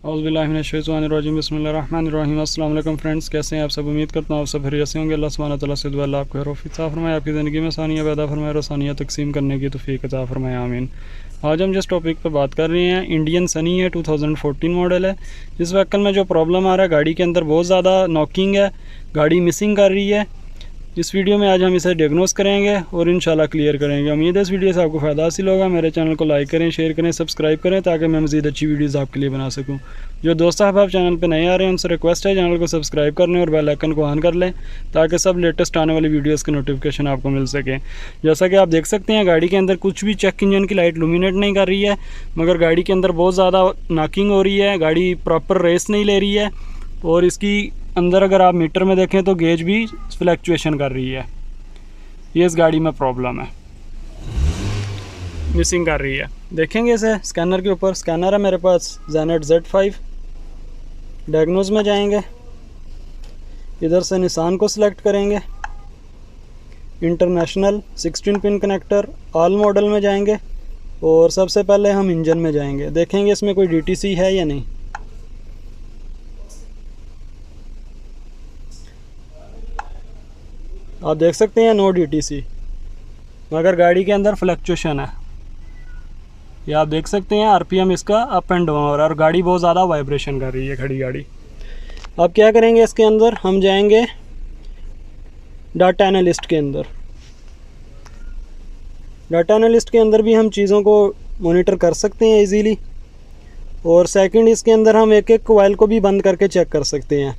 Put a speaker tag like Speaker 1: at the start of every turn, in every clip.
Speaker 1: औज़ुबिल्लाहिमिनश्शैतानिर्रजीम बिस्मिल्लाहिर्रहमानिर्रहीम। अस्सलाम वालेकुम फ्रेंड्स, कैसे हैं आप सब। उम्मीद करता हूँ आप सब खैरियत से होंगे। अल्लाह सुब्हानहू व तआला से दुआ आपको खैर सा फरमाए, आपकी ज़िंदगी में आसानियाँ पैदा फरमाए और आसानियाँ तकसीम करने की तौफीक अता फरमाए, आमीन। आज हम जिस टॉपिक पर बात कर रहे हैं, इंडियन सनी है, 2014 मॉडल है। इस व्हीकल में जो प्रॉब्लम आ रहा है, गाड़ी के अंदर बहुत ज़्यादा नॉकिंग है, गाड़ी मिसिंग कर रही है। इस वीडियो में आज हम इसे डिagनोस करेंगे और इंशाल्लाह क्लियर करेंगे। उम्मीद है इस वीडियो से आपको फ़ायदा हासिल होगा। मेरे चैनल को लाइक करें, शेयर करें, सब्सक्राइब करें ताकि मैं मज़ीद अच्छी वीडियोस आपके लिए बना सकूं। जो दोस्त आप चैनल पे नए आ रहे हैं उनसे रिक्वेस्ट है चैनल को सब्सक्राइब कर लें और बेल आइकन को ऑन कर लें ताकि सब लेटेस्ट आने वाली वीडियोज़ की नोटिफिकेशन आपको मिल सके। जैसा कि आप देख सकते हैं, गाड़ी के अंदर कुछ भी चेक इंजन की लाइट लुमिनेट नहीं कर रही है, मगर गाड़ी के अंदर बहुत ज़्यादा नॉकिंग हो रही है, गाड़ी प्रॉपर रेस नहीं ले रही है। और इसकी अंदर अगर आप मीटर में देखें तो गेज भी फ्लैक्चुएशन कर रही है। ये इस गाड़ी में प्रॉब्लम है, मिसिंग कर रही है। देखेंगे इसे स्कैनर के ऊपर। स्कैनर है मेरे पास Zenet Z5। डायग्नोज में जाएंगे, इधर से निसान को सिलेक्ट करेंगे, international 16 pin connector, all model में जाएंगे और सबसे पहले हम इंजन में जाएंगे। देखेंगे इसमें कोई DTC है या नहीं। आप देख सकते हैं नो DTC, मगर गाड़ी के अंदर फ्लक्चुएशन है। ये आप देख सकते हैं RPM इसका अप एंड डाउन हो रहा है और गाड़ी बहुत ज़्यादा वाइब्रेशन कर रही है, खड़ी गाड़ी। अब क्या करेंगे, इसके अंदर हम जाएंगे डाटा एनालिस्ट के अंदर। डाटा एनालिस्ट के अंदर भी हम चीज़ों को मॉनिटर कर सकते हैं इजीली। और सेकंड, इसके अंदर हम एक एक कोयल को भी बंद करके चेक कर सकते हैं।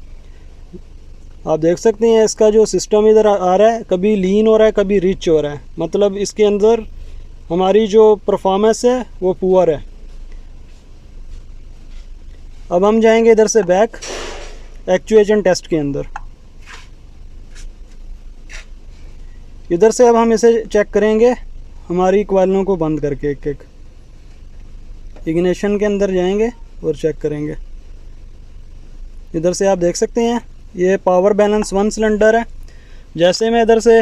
Speaker 1: आप देख सकते हैं इसका जो सिस्टम इधर आ रहा है, कभी लीन हो रहा है, कभी रिच हो रहा है। मतलब इसके अंदर हमारी जो परफॉर्मेंस है वो पुअर है। अब हम जाएंगे इधर से बैक एक्चुएशन टेस्ट के अंदर। इधर से अब हम इसे चेक करेंगे हमारी क्वाइलों को बंद करके एक एक। इग्निशन के अंदर जाएंगे और चेक करेंगे। इधर से आप देख सकते हैं ये पावर बैलेंस 1 सिलेंडर है। जैसे मैं इधर से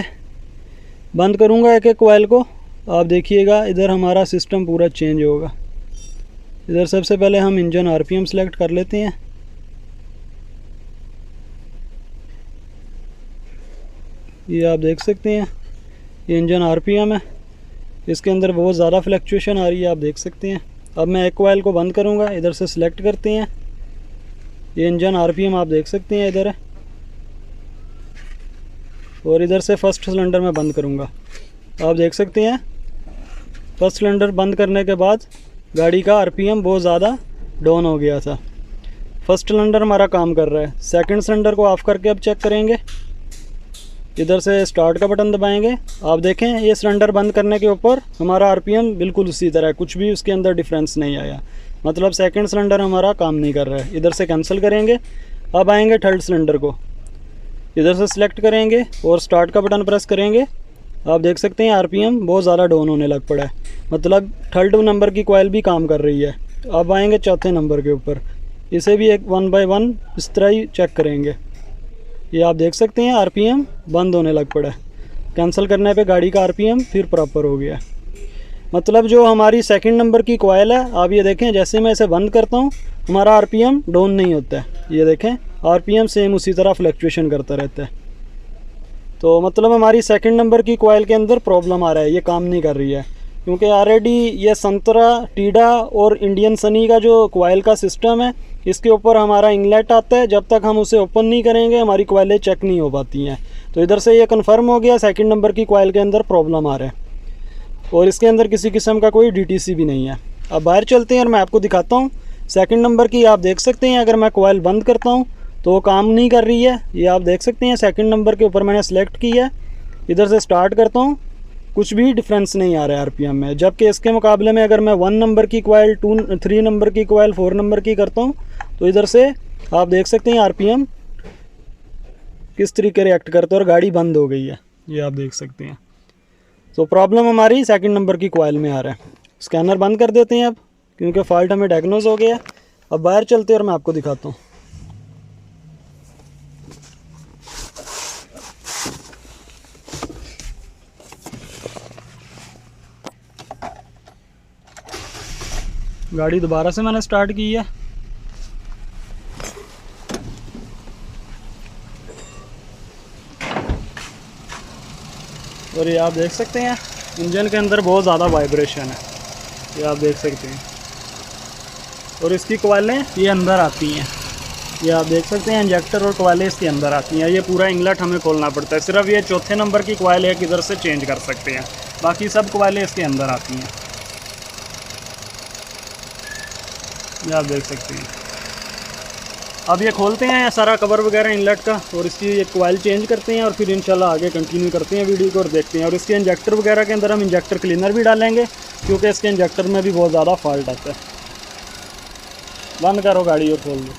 Speaker 1: बंद करूंगा एक एक कोयल को, आप देखिएगा इधर हमारा सिस्टम पूरा चेंज होगा। इधर सबसे पहले हम इंजन RPM सेलेक्ट कर लेते हैं। ये आप देख सकते हैं ये इंजन RPM है, इसके अंदर बहुत ज़्यादा फ्लक्चुएशन आ रही है, आप देख सकते हैं। अब मैं एक कोयल को बंद करूंगा, इधर से सिलेक्ट करते हैं। ये इंजन RPM आप देख सकते हैं इधर है। और इधर से फर्स्ट सिलेंडर में बंद करूंगा, आप देख सकते हैं फर्स्ट सिलेंडर बंद करने के बाद गाड़ी का RPM बहुत ज़्यादा डाउन हो गया था। फर्स्ट सिलेंडर हमारा काम कर रहा है। सेकंड सिलेंडर को ऑफ़ करके अब चेक करेंगे। इधर से स्टार्ट का बटन दबाएंगे। आप देखें ये सिलेंडर बंद करने के ऊपर हमारा RPM बिल्कुल उसी तरह है, कुछ भी उसके अंदर डिफरेंस नहीं आया। मतलब सेकंड सिलेंडर हमारा काम नहीं कर रहा है। इधर से कैंसिल करेंगे। अब आएंगे थर्ड सिलेंडर को, इधर से सिलेक्ट करेंगे और स्टार्ट का बटन प्रेस करेंगे। आप देख सकते हैं RPM बहुत ज़्यादा डाउन होने लग पड़ा है, मतलब थर्ड नंबर की कॉइल भी काम कर रही है। अब आएंगे चौथे नंबर के ऊपर, इसे भी एक 1 बाय 1 इस तरह ही चेक करेंगे। ये आप देख सकते हैं RPM बंद होने लग पड़ा है। कैंसिल करने पे गाड़ी का RPM फिर प्रॉपर हो गया। मतलब जो हमारी सेकंड नंबर की कॉइल है, आप ये देखें जैसे मैं इसे बंद करता हूँ हमारा RPM डाउन नहीं होता है। ये देखें RPM सेम उसी तरह फ्लक्चुएशन करता रहता है। तो मतलब हमारी सेकंड नंबर की कॉइल के अंदर प्रॉब्लम आ रहा है, ये काम नहीं कर रही है। क्योंकि ऑलरेडी ये संतरा, टीडा और इंडियन सनी का जो कॉइल का सिस्टम है, इसके ऊपर हमारा इंगलेट आता है। जब तक हम उसे ओपन नहीं करेंगे हमारी कॉइलें चेक नहीं हो पाती हैं। तो इधर से ये कन्फर्म हो गया सेकंड नंबर की कॉइल के अंदर प्रॉब्लम आ रहा है और इसके अंदर किसी किस्म का कोई DTC भी नहीं है। अब बाहर चलते हैं और मैं आपको दिखाता हूँ सेकंड नंबर की। आप देख सकते हैं अगर मैं कॉइल बंद करता हूँ तो वो काम नहीं कर रही है। ये आप देख सकते हैं सेकंड नंबर के ऊपर मैंने सेलेक्ट किया है। इधर से स्टार्ट करता हूँ, कुछ भी डिफरेंस नहीं आ रहा है RPM में। जबकि इसके मुकाबले में अगर मैं 1 नंबर की कॉइल, 3 नंबर की कॉइल, 4 नंबर की करता हूँ तो इधर से आप देख सकते हैं RPM किस तरीके रिएक्ट करता है और गाड़ी बंद हो गई है। ये आप देख सकते हैं। तो प्रॉब्लम हमारी सेकंड नंबर की कॉइल में आ रहा है। स्कैनर बंद कर देते हैं अब, क्योंकि फॉल्ट हमें डायग्नोज हो गया। अब बाहर चलते हैं और मैं आपको दिखाता हूँ। गाड़ी दोबारा से मैंने स्टार्ट की है। और ये आप देख सकते हैं इंजन के अंदर बहुत ज़्यादा वाइब्रेशन है, ये आप देख सकते हैं। और इसकी कॉइलें ये अंदर आती हैं, ये आप देख सकते हैं इंजेक्टर और कॉइलें इसके अंदर आती हैं। ये पूरा इंगलेट हमें खोलना पड़ता है, सिर्फ ये चौथे नंबर की कॉइल है किधर से चेंज कर सकते हैं, बाकी सब कॉइलें इसके अंदर आती हैं, ये आप देख सकते हैं। अब ये खोलते हैं सारा कवर वगैरह इनलेट का और इसकी एक कॉइल चेंज करते हैं और फिर इंशाल्लाह आगे कंटिन्यू करते हैं वीडियो को और देखते हैं। और इसके इंजेक्टर वगैरह के अंदर हम इंजेक्टर क्लीनर भी डालेंगे क्योंकि इसके इंजेक्टर में भी बहुत ज़्यादा फॉल्ट आता है। बंद करो गाड़ी और खोल दो।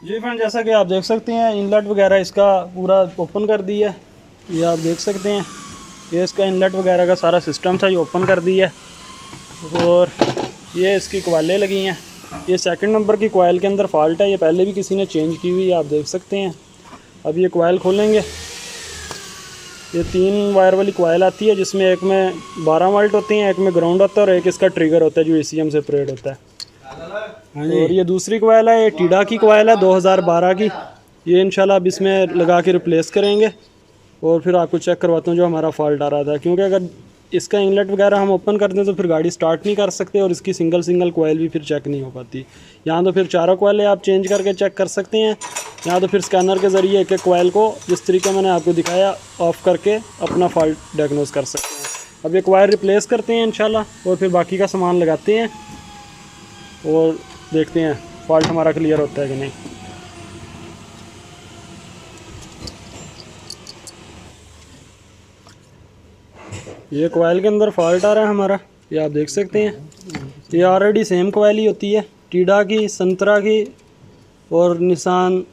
Speaker 1: जी फ्रेंड, जैसा कि आप देख सकते हैं इनलेट वगैरह इसका पूरा ओपन कर दिया है, ये आप देख सकते हैं। ये इसका इनलेट वगैरह का सारा सिस्टम था, ये ओपन कर दिया है। और ये इसकी कॉइलें लगी हैं, ये सेकंड नंबर की कॉइल के अंदर फॉल्ट है, ये पहले भी किसी ने चेंज की हुई है, आप देख सकते हैं। अब ये कॉइल खोलेंगे, ये 3 वायर वाली कॉइल आती है जिसमें एक में 12 वोल्ट होती हैं, एक में ग्राउंड होता है और एक इसका ट्रिगर होता है जो ECM से ऑपरेट होता है। और ये दूसरी कॉइल है, ये टीडा की कॉइल है 2012 की, ये इंशाल्लाह अब इसमें लगा के रिप्लेस करेंगे और फिर आपको चेक करवाता हूँ जो हमारा फॉल्ट आ रहा था। क्योंकि अगर इसका इंगलेट वगैरह हम ओपन कर दें तो फिर गाड़ी स्टार्ट नहीं कर सकते और इसकी सिंगल कॉइल भी फिर चेक नहीं हो पाती। यहाँ तो फिर चारों कॉइलें आप चेंज करके चेक कर सकते हैं, यहाँ तो फिर स्कैनर के ज़रिए एक एक कॉइल को जिस तरीके मैंने आपको दिखाया ऑफ़ करके अपना फॉल्ट डायग्नोज कर सकते हैं। अब ये कॉइल रिप्लेस करते हैं इंशाल्लाह और फिर बाकी का सामान लगाते हैं और देखते हैं फॉल्ट हमारा क्लियर होता है कि नहीं। ये कॉइल के अंदर फॉल्ट आ रहा है हमारा, ये आप देख सकते हैं। ये ऑलरेडी सेम कॉइल ही होती है, टीडा की, संतरा की और निसान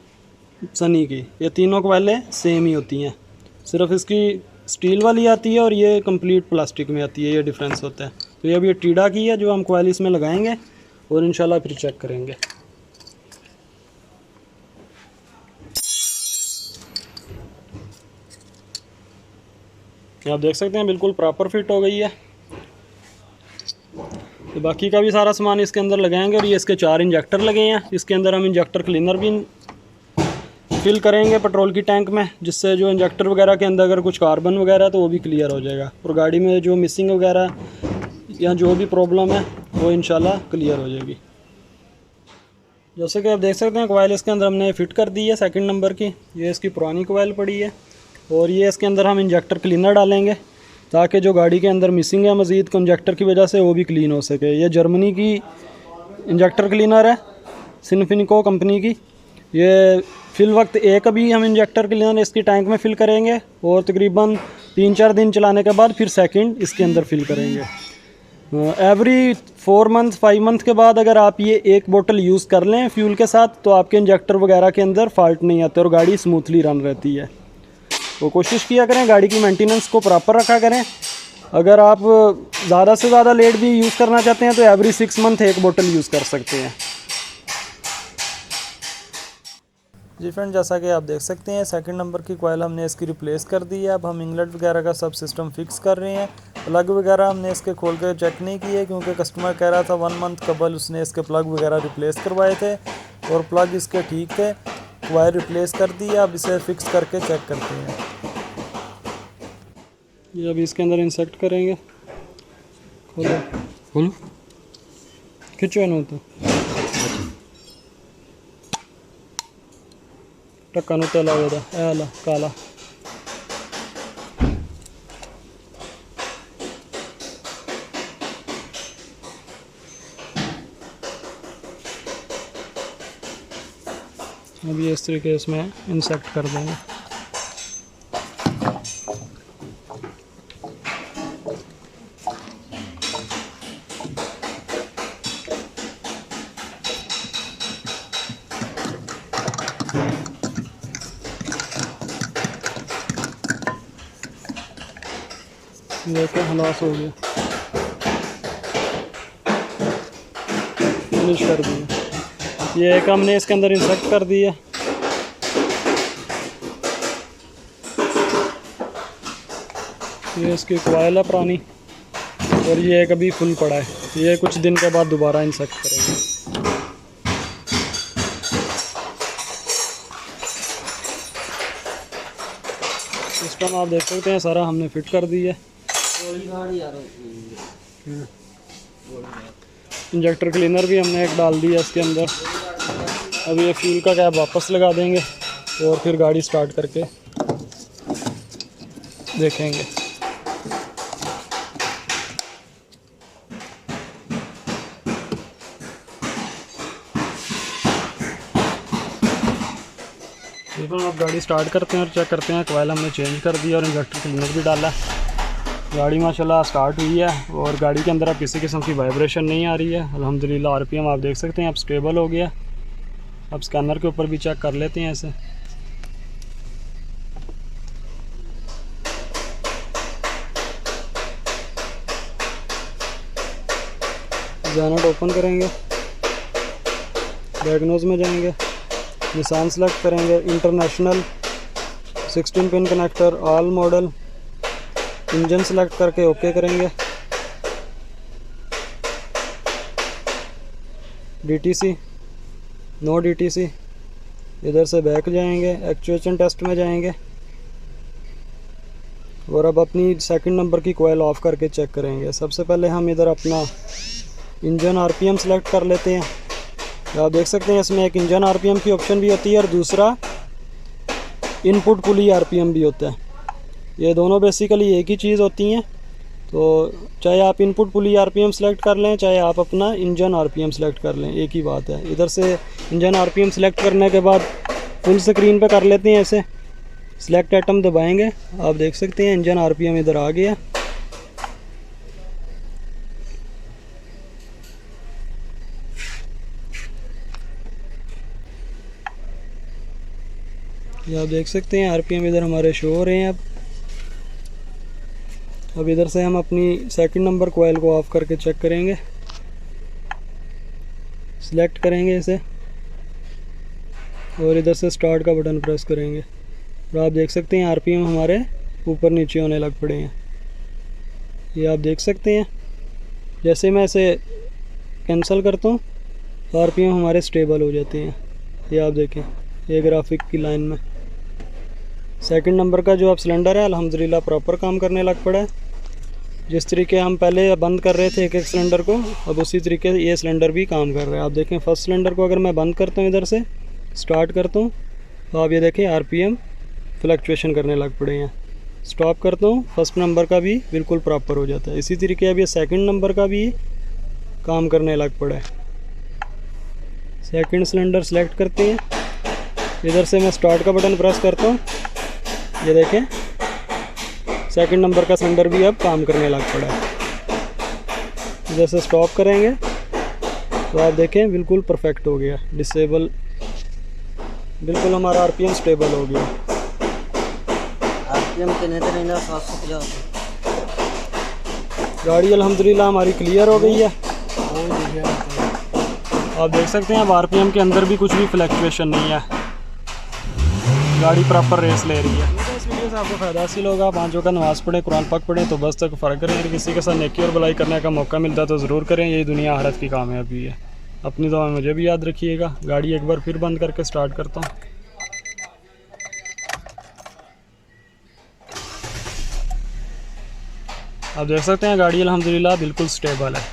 Speaker 1: सनी की, ये तीनों कॉइलें सेम ही होती हैं, सिर्फ इसकी स्टील वाली आती है और ये कंप्लीट प्लास्टिक में आती है, ये डिफरेंस होता है। तो ये अब ये टीडा की है जो हम कॉइल इसमें लगाएंगे और इंशाल्लाह फिर चेक करेंगे। आप देख सकते हैं बिल्कुल प्रॉपर फिट हो गई है। तो बाकी का भी सारा सामान इसके अंदर लगाएंगे और ये इसके 4 इंजेक्टर लगे हैं, इसके अंदर हम इंजेक्टर क्लीनर भी फिल करेंगे पेट्रोल की टैंक में, जिससे जो इंजेक्टर वगैरह के अंदर अगर कुछ कार्बन वगैरह है तो वो भी क्लियर हो जाएगा और गाड़ी में जो मिसिंग वगैरह या जो भी प्रॉब्लम है वो इंशाल्लाह क्लियर हो जाएगी। जैसे कि आप देख सकते हैं कॉइल इसके अंदर हमने फिट कर दी है सेकंड नंबर की, ये इसकी पुरानी कॉइल पड़ी है और ये इसके अंदर हम इंजेक्टर क्लीनर डालेंगे ताकि जो गाड़ी के अंदर मिसिंग है मज़ीद इंजेक्टर की वजह से वो भी क्लीन हो सके। ये जर्मनी की इंजेक्टर क्लीनर है, सिनफिनिको कंपनी की। ये फिल वक्त एक अभी हम इंजेक्टर क्लीनर इसकी टैंक में फ़िल करेंगे और तकरीबन 3-4 दिन चलाने के बाद फिर सेकंड इसके अंदर फ़िल करेंगे। एवरी 4 मंथ 5 मंथ के बाद अगर आप ये एक बोतल यूज़ कर लें फ्यूल के साथ तो आपके इंजेक्टर वगैरह के अंदर फॉल्ट नहीं आते और गाड़ी स्मूथली रन रहती है। तो कोशिश किया करें गाड़ी की मेंटेनेंस को प्रॉपर रखा करें। अगर आप ज़्यादा से ज़्यादा लेट भी यूज़ करना चाहते हैं तो एवरी 6 मंथ एक बोतल यूज़ कर सकते हैं। जी फ्रेंड, जैसा कि आप देख सकते हैं सेकंड नंबर की कॉइल हमने इसकी रिप्लेस कर दी है। अब हम इंगलेट वगैरह का सब सिस्टम फिक्स कर रहे हैं। प्लग वगैरह हमने इसके खोल कर चेक नहीं किए क्योंकि कस्टमर कह रहा था 1 मंथ कबल उसने इसके प्लग वगैरह रिप्लेस करवाए थे और प्लग इसके ठीक थे। वायर रिप्लेस कर दी है, अब इसे फिक्स करके चेक करते हैं। ये अभी इसके अंदर इंसर्ट करेंगे। खोलो खोलो, खिंचो ना तो ढक्कन उत्ते लाओ दा ऐला काला। अभी इस तरीके इसमें इंसर्ट कर देंगे। देखो हलास हो गया, फिनिश कर दिया। ये एक हमने इसके अंदर इंसर्ट कर दिया। ये इसकी कॉइल है पुरानी और ये एक अभी फुल पड़ा है, ये कुछ दिन के बाद दोबारा इंसर्ट करेंगे। सिस्टम आप देख सकते हैं सारा हमने फिट कर दिया है। इंजेक्टर क्लीनर भी हमने एक डाल दिया इसके अंदर। अब ये फ्यूल का कैप वापस लगा देंगे और फिर गाड़ी स्टार्ट करके देखेंगे। देखो अब गाड़ी स्टार्ट करते हैं और चेक करते हैं। कोयल हमने चेंज कर दिया और इंजेक्टर क्लीनर भी डाला। गाड़ी माशाल्लाह स्टार्ट हुई है और गाड़ी के अंदर अब किसी किस्म की वाइब्रेशन नहीं आ रही है अल्हम्दुलिल्लाह। आरपीएम आप देख सकते हैं अब स्टेबल हो गया। अब स्कैनर के ऊपर भी चेक कर लेते हैं ऐसे। जैनट ओपन करेंगे, डायग्नोज में जाएंगे, निशान सेलेक्ट करेंगे, international 16 pin connector, all model, engine select करके ओके करेंगे। DTC, no DTC. इधर से बैक जाएंगे, एक्चुएशन टेस्ट में जाएंगे और अब अपनी सेकंड नंबर की कोयल ऑफ करके चेक करेंगे। सबसे पहले हम इधर अपना इंजन आरपीएम सेलेक्ट कर लेते हैं। आप देख सकते हैं इसमें एक इंजन आरपीएम की ऑप्शन भी होती है और दूसरा इनपुट पुली आरपीएम भी होता है। ये दोनों बेसिकली एक ही चीज़ होती हैं। तो चाहे आप इनपुट पुली आरपीएम सेलेक्ट कर लें, चाहे आप अपना इंजन आरपीएम सेलेक्ट कर लें, एक ही बात है। इधर से इंजन आरपीएम सेलेक्ट करने के बाद फुल स्क्रीन पे कर लेते हैं ऐसे। सेलेक्ट आइटम दबाएंगे, आप देख सकते हैं इंजन आरपीएम इधर आ गया। ये आप देख सकते हैं आरपीएम इधर हमारे शो हो रहे हैं। अब इधर से हम अपनी सेकंड नंबर कोयल को ऑफ करके चेक करेंगे। सिलेक्ट करेंगे इसे और इधर से स्टार्ट का बटन प्रेस करेंगे और आप देख सकते हैं आरपीएम हमारे ऊपर नीचे होने लग पड़े हैं। ये आप देख सकते हैं। जैसे मैं इसे कैंसिल करता हूँ तो आरपीएम हमारे स्टेबल हो जाते हैं। ये आप देखें, ये ग्राफिक की लाइन में सेकंड नंबर का जो अब सिलेंडर है अल्हम्दुलिल्लाह प्रॉपर काम करने लग पड़ा है। जिस तरीके हम पहले बंद कर रहे थे एक एक सिलेंडर को, अब उसी तरीके से ये सिलेंडर भी काम कर रहा है। आप देखें फर्स्ट सिलेंडर को अगर मैं बंद करता हूँ, इधर से स्टार्ट करता हूँ तो आप ये देखें आरपीएम फ्लक्चुएशन करने लग पड़े हैं। स्टॉप करता हूँ, फर्स्ट नंबर का भी बिल्कुल प्रॉपर हो जाता है। इसी तरीके अब ये सेकंड नंबर का भी काम करने लग पड़ा है। सेकंड सिलेंडर सेलेक्ट करते हैं, इधर से मैं स्टार्ट का बटन प्रेस करता हूँ। ये देखें सेकंड नंबर का सिलेंडर भी अब काम करने लग पड़ा है। इधर से स्टॉप करेंगे तो आप देखें बिल्कुल परफेक्ट हो गया, डिसेबल, बिल्कुल हमारा आरपीएम स्टेबल हो गया।
Speaker 2: आरपीएम कितने थे? 750।
Speaker 1: गाड़ी अल्हम्दुलिल्लाह हमारी क्लियर हो गई है। आप देख सकते हैं अब आरपीएम के अंदर भी कुछ भी फ्लक्चुएशन नहीं है, गाड़ी प्रॉपर रेस ले रही है। इस वीडियो से आपको फ़ायदा हासिल होगा। 5 वक्त नमाज़ पढ़ें, कुरान पाक पढ़ें तो बस तक फ़र्क करें। अगर किसी के साथ नेकी और भलाई करने का मौका मिलता है तो ज़रूर करें, यही दुनिया आखिरत की कामयाबी है। अपनी दुआ में मुझे भी याद रखिएगा। गाड़ी एक बार फिर बंद करके स्टार्ट करता हूँ। आप देख सकते हैं गाड़ी अल्हम्दुलिल्लाह बिल्कुल स्टेबल है।